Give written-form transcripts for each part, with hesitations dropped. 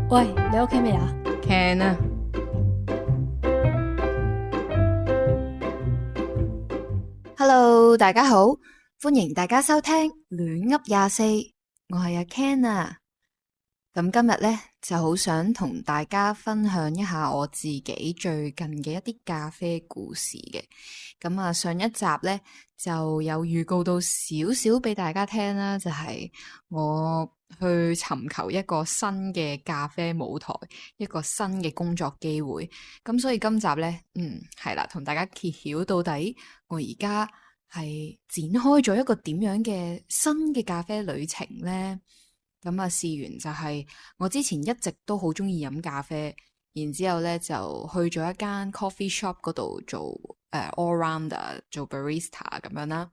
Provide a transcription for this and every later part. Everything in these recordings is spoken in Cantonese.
喂，你 OK 未啊？ Can 啊。Hello，大家好，歡迎大家收聽亂噏24，我係阿 Ken 啊。咁今日呢，就好想同大家分享一下我自己最近嘅一啲咖啡故事嘅。咁啊，上一集呢，就有預告到少少俾大家聽啦，就係我去尋求一個新嘅咖啡舞台，一個新嘅工作機會。咁所以今集呢，係啦，同大家揭曉到底我而家係展開咗一個點樣嘅新嘅咖啡旅程呢？咁啊，試完就係我之前一直都好中意飲咖啡，然之後咧就去咗一間 coffee shop 嗰度做all rounder 做 barista 咁樣啦。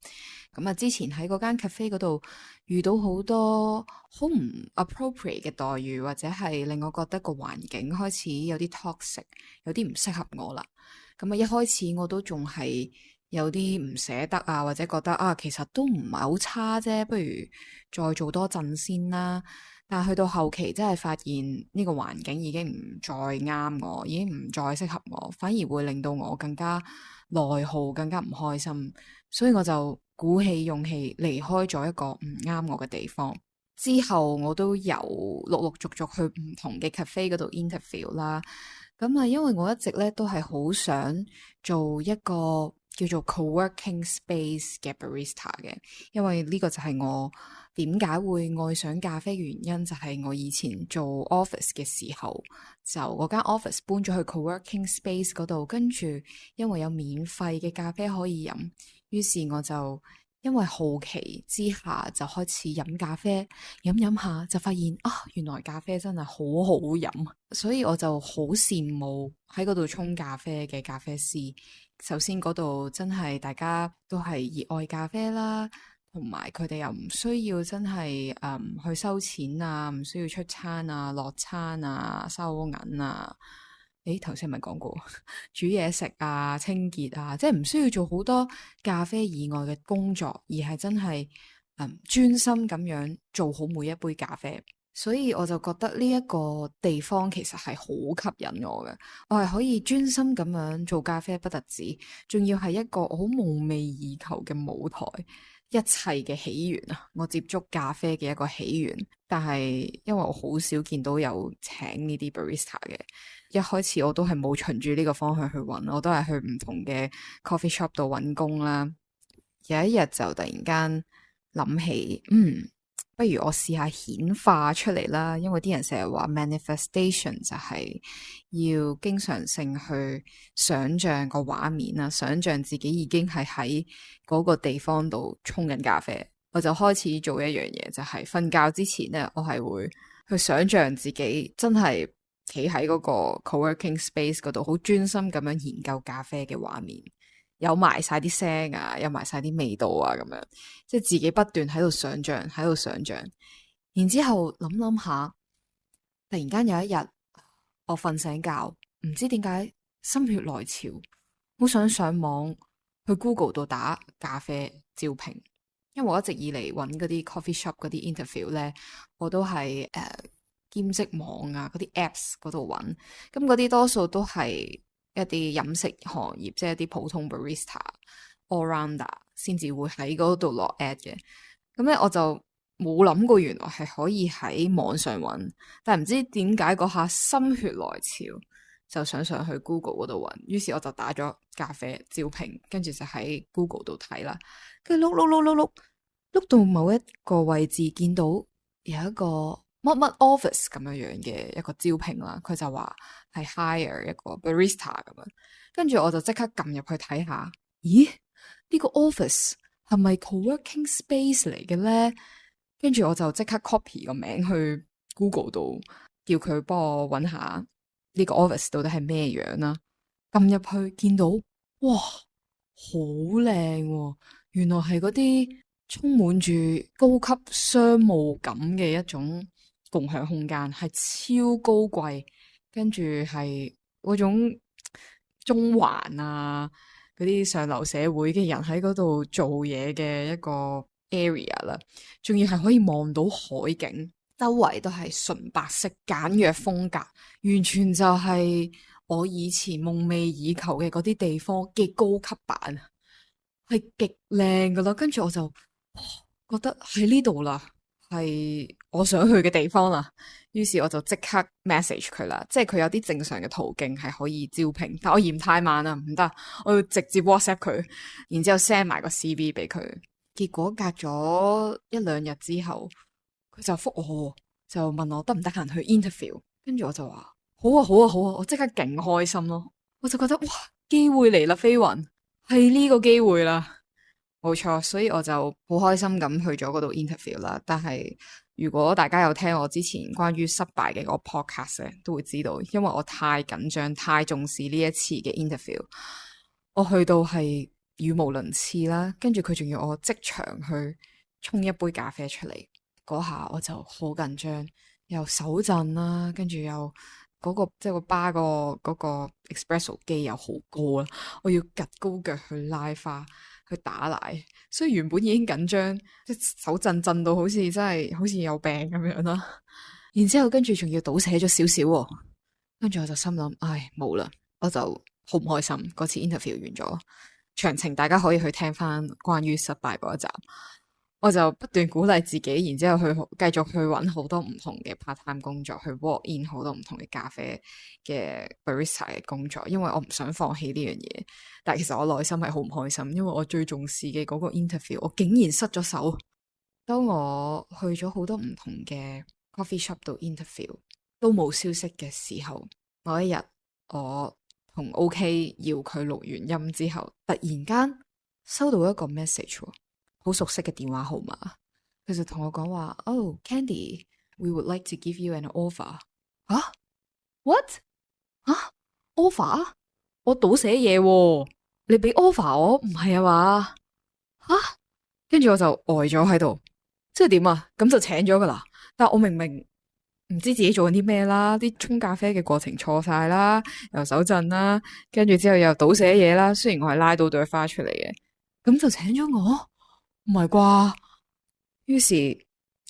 咁啊，之前喺嗰間 cafe 嗰度遇到好多好唔 appropriate 嘅待遇，或者係令我覺得個環境開始有啲 toxic，有啲唔適合我啦。咁啊，一開始我都仲係有啲唔捨得啊，或者覺得啊，其實都唔係好差啫，不如再做多陣先啦。但係去到後期，真係發現呢個環境已經唔再啱我，已經唔再適合我，反而會令到我更加內耗，更加唔開心。所以我就鼓起勇氣離開咗一個唔啱我嘅地方。之後我都有陸陸續續去唔同嘅 cafe 嗰度 interview 啦。咁啊，因為我一直咧都係好想做一個叫做 co-working space 嘅 barista 嘅，因為呢個就係我點解會愛上咖啡嘅原因，就係我以前做 office 嘅時候，就嗰間 office 搬咗去 co-working space 嗰度，跟住因為有免費嘅咖啡可以飲，於是我就因為好奇之下就開始飲咖啡，飲下就發現啊，原來咖啡真係好好飲，所以我就好羨慕喺嗰度沖咖啡嘅咖啡師。首先嗰度真係大家都係熱愛咖啡啦，同埋佢哋又唔需要真係去收錢啊，唔需要出餐啊、落餐啊、收銀啊。誒，頭先係咪講過煮嘢食啊、清潔啊，即係唔需要做好多咖啡以外嘅工作，而係真係專心咁樣做好每一杯咖啡。所以我就覺得呢一個地方其實係好吸引我嘅，我係可以專心咁樣做咖啡，不特止，仲要係一個我好夢寐以求嘅舞台，一切嘅起源啊！我接觸咖啡嘅一個起源，但係因為我好少見到有請呢啲 barista 嘅，一開始我都係冇循住呢個方向去揾，我都係去唔同嘅 coffee shop 度揾工啦。有一日就突然間諗起，不如我試下顯化出嚟啦，因為啲人成日話 manifestation 就係要經常性去想像個畫面啊，想像自己已經係喺嗰個地方度沖緊咖啡。我就開始做一樣嘢，就係瞓覺之前呢，我係會去想像自己真係企喺嗰個 co-working space 嗰度，好專心咁樣研究咖啡嘅畫面。有埋晒啲聲啊，有埋晒啲味道啊，咁樣即係自己不斷喺度想像，喺度想像。然之後諗下，突然間有一日，我瞓醒覺，唔知點解心血來潮，好想上網去 Google 度打咖啡招聘。因為我一直以嚟揾嗰啲 coffee shop 嗰啲 interview 咧，我都係兼職網啊嗰啲 apps 嗰度揾，咁嗰啲多數都係一啲飲食行業，即係一啲普通 barista、all rounder 先至會喺嗰度落 ad 嘅。咁咧我就冇諗過原來係可以喺網上揾，但係唔知點解嗰下心血來潮，就想上去 Google 嗰度揾。於是我就打咗咖啡招聘，跟住就喺 Google 度睇啦。跟住碌到某一個位置，見到有一個乜乜 office 咁樣嘅一個招聘啦，佢就話係 hire 一個 barista 咁樣，跟住我就即刻撳入去睇下，咦？呢個 office 係咪 co-working space 嚟嘅咧？跟住我就即刻 copy 個名去 Google 度，叫佢幫我揾下呢個 office 到底係咩樣啦。撳入去見到，哇，好靚喎！原來係嗰啲充滿住高級商務感嘅一種共享空間，係超高貴，跟住係嗰種中環啊，嗰啲上流社會嘅人喺嗰度做嘢嘅一個 area 啦，仲要係可以望到海景。周圍都係純白色簡約風格，完全就係我以前夢寐以求嘅嗰啲地方嘅高級版，係極靚噶啦。跟住我就覺得喺呢度啦，係我想去嘅地方啦。於是我就即刻 message 佢啦，即係佢有啲正常嘅途徑係可以招聘，但我嫌太慢啦，唔得，我要直接 WhatsApp 佢，然之後 send 埋個 CV 俾佢。結果隔咗一兩日之後，佢就覆我，就問我得唔得閒去 interview，跟住我就話好啊好啊好啊，我即刻勁開心咯，我就覺得哇，機會嚟啦，飛雲係呢個機會啦。冇錯，所以我就好開心咁去咗嗰度 interview 啦。但係如果大家有聽我之前關於失敗嘅個 podcast 咧，都會知道，因為我太緊張、太重視呢一次嘅 interview，我去到係語無倫次啦。跟住佢仲要我即場去沖一杯咖啡出嚟，嗰下我就好緊張，又手震啦，跟住又嗰個即係個吧嗰個 espresso 機又好高啦，我要趷高腳去拉花。去打奶，所以原本已經緊張，即手震到好似真係好似有病咁樣啦。然之後跟住仲要倒瀉咗少少，跟住我就心諗，唉，冇啦，我就好唔開心。嗰次 interview 完咗，詳情大家可以去聽翻關於失敗嗰一集。我就不斷鼓勵自己，然之後去繼續去揾好多唔同嘅 part time 工作，去 walk in 好多唔同嘅咖啡嘅 barista 嘅工作，因為我唔想放棄呢樣嘢。但係其實我內心係好唔開心，因為我最重視嘅嗰個 interview，我竟然失咗手。當我去咗好多唔同嘅 coffee shop 度 interview 都冇消息嘅時候，某一日我同 OK 要佢錄完音之後，突然間收到一個 message。好熟悉嘅電話號碼，佢就同我講話，Oh Candy，we would like to give you an offer。啊？What？啊？offer？我倒寫嘢喎，你俾 offer 我？唔係啊嘛？啊？跟住我就呆咗喺度，即係點啊？咁就請咗噶啦？但我明明唔知自己做緊啲咩啦，啲沖咖啡嘅過程錯晒啦，又手震啦，跟住之後又倒寫嘢啦。雖然我係拉到朵花出嚟嘅，咁就請咗我？唔係啩？於是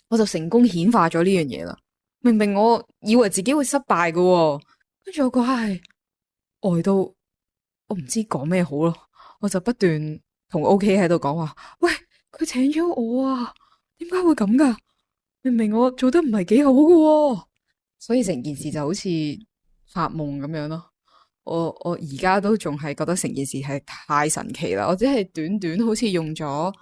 我就成功顯化咗呢樣嘢啦。明明我以為自己會失敗嘅，跟住我嗰下係呆到我唔知講咩好咯。我就不斷同 OK 喺度講話，喂，佢請咗我啊，點解會咁噶？明明我做得唔係幾好嘅，所以成件事就好似發夢咁樣咯。我而家都仲係覺得成件事係太神奇啦。我只係短短好似用咗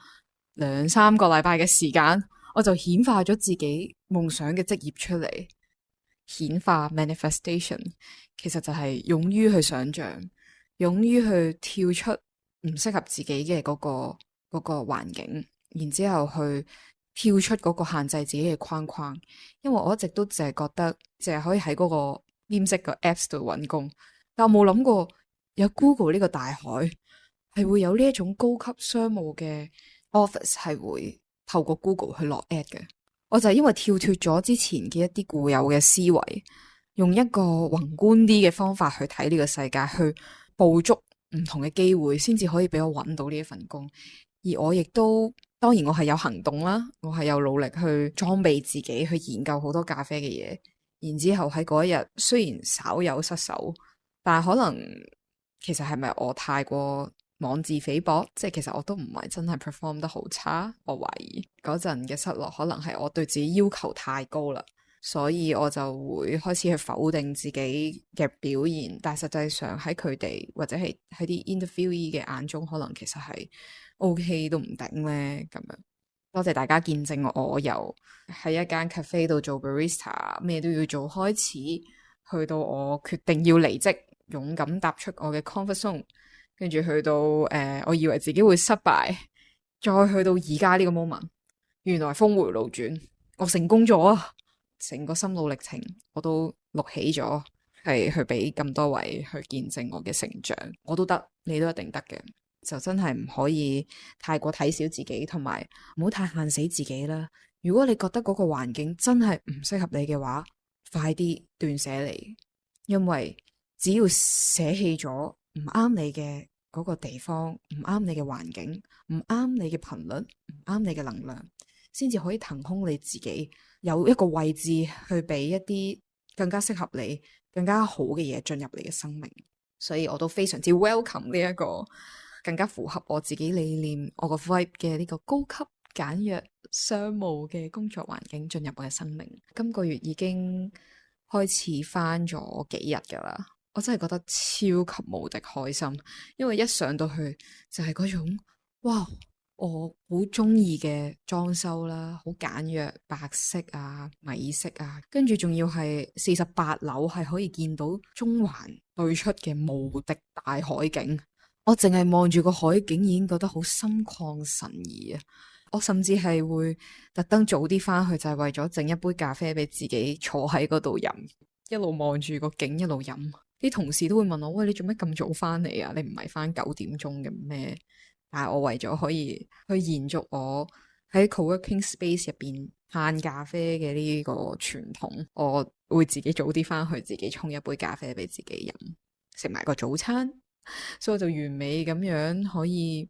2-3個禮拜嘅時間，我就顯化咗自己夢想嘅職業出嚟。顯化 manifestation 其實就係勇於去想象，勇於去跳出唔適合自己嘅嗰個環境，然之後去跳出嗰個限制自己嘅框框。因為我一直都淨係覺得淨係可以喺嗰個黏色嘅 apps 度揾工，但我冇諗過有 Google 呢個大海係會有呢一種高級商務嘅 office 係會透過 Google 去落 ad 嘅。我就係因為跳脫咗之前嘅一啲固有嘅思維，用一個宏觀啲嘅方法去睇呢個世界，去捕捉唔同嘅機會，先至可以俾我揾到呢一份工。而我亦都當然我係有行動啦，我係有努力去裝備自己，去研究好多咖啡嘅嘢。然之後喺嗰一日雖然稍有失手，但係可能其實係咪我太過妄自菲薄，即係其實我都唔係真係 perform 得好差。我懷疑嗰陣嘅失落可能係我對自己要求太高啦，所以我就會開始去否定自己嘅表現。但係實際上喺佢哋或者係喺啲 interviewee 嘅眼中，可能其實係 OK 都唔頂咧咁樣。多謝大家見證我由喺一間 cafe 度做 barista， 咩都要做開始，去到我決定要離職，勇敢踏出我嘅 comfort zone， 跟住去到我以為自己會失敗，再去到而家呢個 moment， 原來峰回路轉，我成功咗啊！成個心路歷程我都錄起咗，係去俾咁多位去見證我嘅成長。我都得，你都一定得嘅。就真係唔可以太過睇小自己，同埋唔好太限死自己啦。如果你覺得嗰個環境真係唔適合你嘅話，快啲斷捨離，因為只要捨棄咗唔啱你嘅嗰個地方，唔啱你嘅環境，唔啱你嘅頻率，唔啱你嘅能量，先至可以騰空你自己，有一個位置去俾一啲更加適合你、更加好嘅嘢進入你嘅生命。所以我都非常之 welcome 呢一個更加符合我自己理念、我個 vibe 嘅呢個高級簡約商務嘅工作環境進入我嘅生命。今個月已經開始返咗幾日㗎啦，我真係覺得超級無敵開心，因為一上到去就係嗰種哇，我好中意嘅裝修啦，好簡約，白色啊、米色啊，跟住仲要係48樓係可以見到中環對出嘅無敵大海景。我淨係望住個海景已經覺得好心曠神怡啊！我甚至係會特登早啲返去，就係為咗整一杯咖啡俾自己坐喺嗰度飲，一路望住個景一路飲。啲同事都會問我：喂，你做咩咁早返嚟啊？你唔係返9點鐘嘅咩？但係我為咗可以去延續我喺 co-working space 入邊嘆咖啡嘅呢個傳統，我會自己早啲返去，自己沖一杯咖啡俾自己飲，食埋個早餐。所以我就完美咁樣可以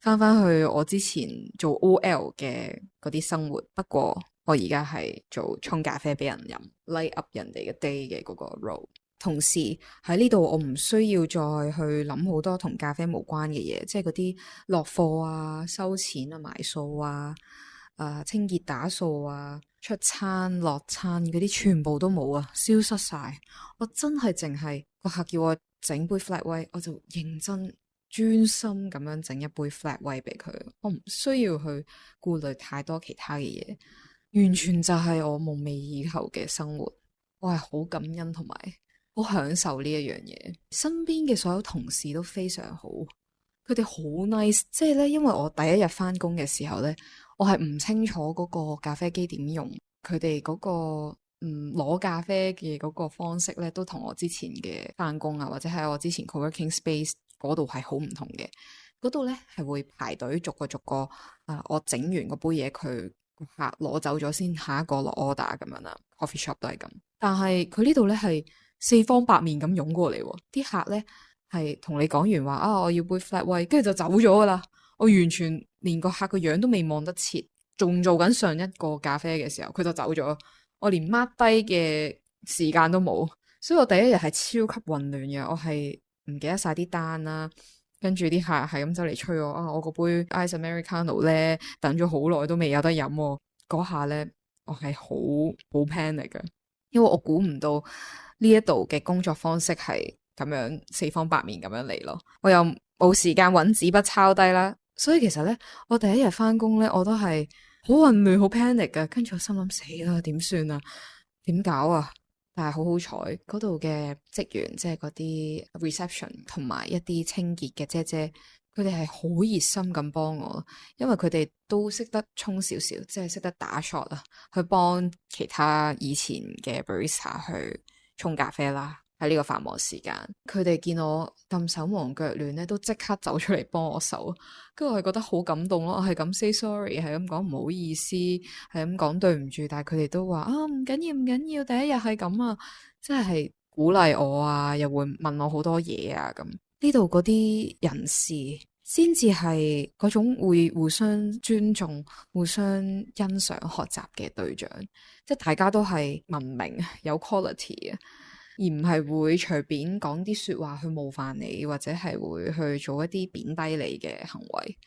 翻去我之前做 OL 嘅嗰啲生活，不過我而家係做沖咖啡俾人飲 light up 人哋嘅 day 嘅嗰個 role。同時喺呢度我唔需要再去諗好多同咖啡無關嘅嘢，即係嗰啲落貨啊、收錢啊、埋數啊、清潔打掃啊、出餐落餐嗰啲全部都冇啊，消失晒。我真係淨係個客叫我整杯 flat white， 我就認真專心咁樣整一杯 flat white 俾佢，我唔需要去顧慮太多其他嘅嘢，完全就係我夢寐以求嘅生活。我係好感恩同埋好享受呢一樣嘢。身邊嘅所有同事都非常好，佢哋好 nice， 即係咧，因為我第一日返工嘅時候咧，我係唔清楚嗰個咖啡機點用，佢哋嗰個攞咖啡嘅嗰個方式咧，都同我之前嘅返工啊，或者係我之前 co-working space 嗰度係好唔同嘅。嗰度咧係會排隊逐個我整完嗰杯嘢，佢客攞走咗先，下一個落 order 咁樣啦。coffee shop 都係咁，但係佢呢度咧係四方八面咁湧過嚟，啲客咧係同你講完話啊，我要杯 flat white， 跟住就走咗噶啦。我完全連個客個樣都未望得切，仲做緊上一個咖啡嘅時候，佢就走咗。我連 mark 低嘅時間都冇，所以我第一日係超級混亂嘅。我係唔記得晒啲單啦，跟住啲客係咁走嚟催我啊，我個杯 ice americano 咧等咗好耐都未有得飲喎。嗰下咧我係好 panic 嘅，因為我估唔到呢一度嘅工作方式係咁樣四方八面咁樣嚟咯。我又冇時間揾紙筆抄低啦，所以其實咧我第一日返工咧我都係好混亂好 panic 嘅，跟住我心諗死啦，點算啊，點搞啊？但係好好彩嗰度嘅職員，即係嗰啲 reception 同埋一啲清潔嘅姐姐，佢哋係好熱心咁幫我，因為佢哋都識得沖少少，即係識得打 shot 啊，去幫其他以前嘅 barista 去沖咖啡啦。喺呢個繁忙時間，佢哋見我咁手忙腳亂咧，都即刻走出嚟幫我手，跟住我係覺得好感動咯。我係咁 say sorry， 係咁講唔好意思，係咁講對唔住，但係佢哋都話啊，唔緊要唔緊要，第一日係咁啊，即係鼓勵我啊，又會問我好多嘢啊咁。呢度嗰啲人士先至係嗰種會互相尊重、互相欣賞、學習嘅對象，即係大家都係文明有 quality 嘅。而唔係會隨便講啲說話去冒犯你，或者係會去做一啲貶低你嘅行為。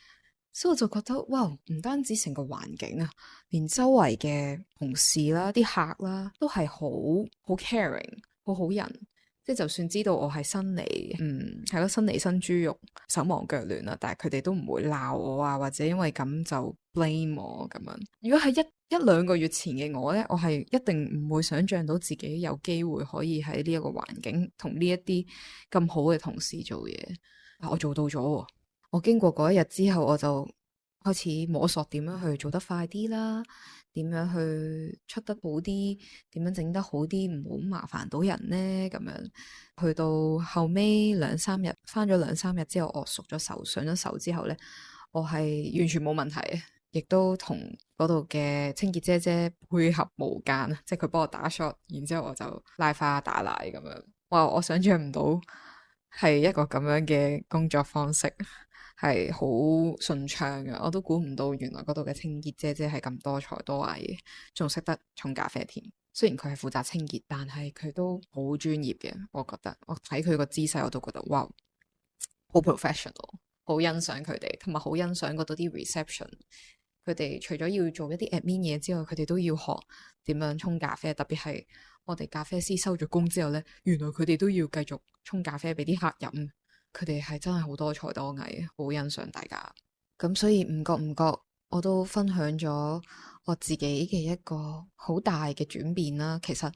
所以我就覺得哇，唔單止成個環境啊，連周圍嘅同事啦、啲客啦，都係好 caring、好人。即係就算知道我係新嚟，係咯，新嚟新豬肉，手忙腳亂啦，但係佢哋都唔會鬧我啊，或者因為咁就 blame 我咁樣。如果係一兩個月前嘅我呢，我係一定唔會想象到自己有機會可以喺呢一個環境同呢一啲咁好嘅同事做嘢。我做到咗，我經過嗰一日之後，我就開始摸索點樣去做得快啲啦，點樣去出得好啲，點樣整得好啲，唔好麻煩到人呢。咁樣去到後尾兩三日，返咗兩三日之後，我熟咗手，上咗手之後呢，我係完全冇問題，亦都同嗰度嘅清潔姐姐配合無間，即係佢幫我打 shot， 然之後我就拉花打奶咁樣。哇！我想象唔到係一個咁樣嘅工作方式，係好順暢嘅。我都估唔到原來嗰度嘅清潔姐姐係咁多才多藝，仲識得沖咖啡添。雖然佢係負責清潔，但係佢都好專業嘅。我覺得我睇佢個姿勢，我都覺得哇，好 professional，好欣賞佢哋，同埋好欣賞嗰度啲 reception。佢哋除咗要做一啲 admin 嘢之外，佢哋都要學點樣沖咖啡。特別係我哋咖啡師收咗工之後呢，原來佢哋都要繼續沖咖啡俾啲客飲。佢哋係真係好多才多藝，好欣賞大家。咁所以唔覺唔覺，我都分享咗我自己嘅一個好大嘅轉變啦。其實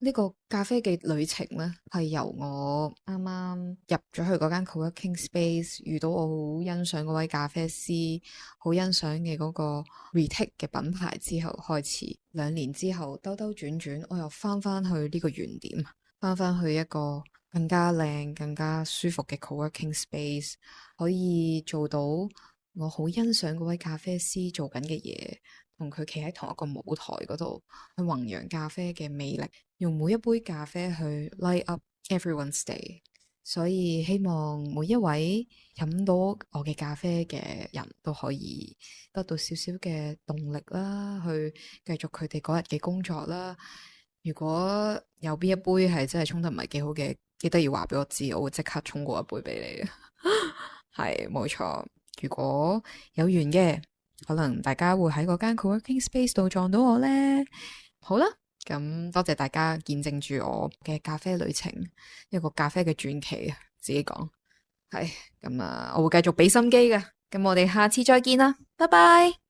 呢個咖啡嘅旅程呢，係由我啱啱入咗去嗰間 co-working space，遇到我好欣賞嗰位咖啡師，好欣賞嘅嗰個 Retic 嘅品牌之後開始。2年之後兜兜轉轉，我又翻返去呢個原點，翻返去一個更加靚、更加舒服嘅 co-working space，可以做到我好欣賞嗰位咖啡師做緊嘅嘢，同佢企喺同一個舞台嗰度去弘揚咖啡嘅魅力，用每一杯咖啡去 light up everyone's day。所以希望每一位飲到我嘅咖啡嘅人都可以得到少少嘅動力啦，去繼續佢哋嗰日嘅工作啦。如果有邊一杯係真係沖得唔係幾好嘅，記得要話俾我知，我會即刻沖過一杯俾你。係冇錯。如果有緣嘅，可能大家會喺嗰間 co-working space 度撞到我呢。好啦，咁多謝大家見證住我嘅咖啡旅程，一個咖啡嘅傳奇啊！自己講係咁啊，我會繼續俾心機嘅。咁我哋下次再見啦，拜拜。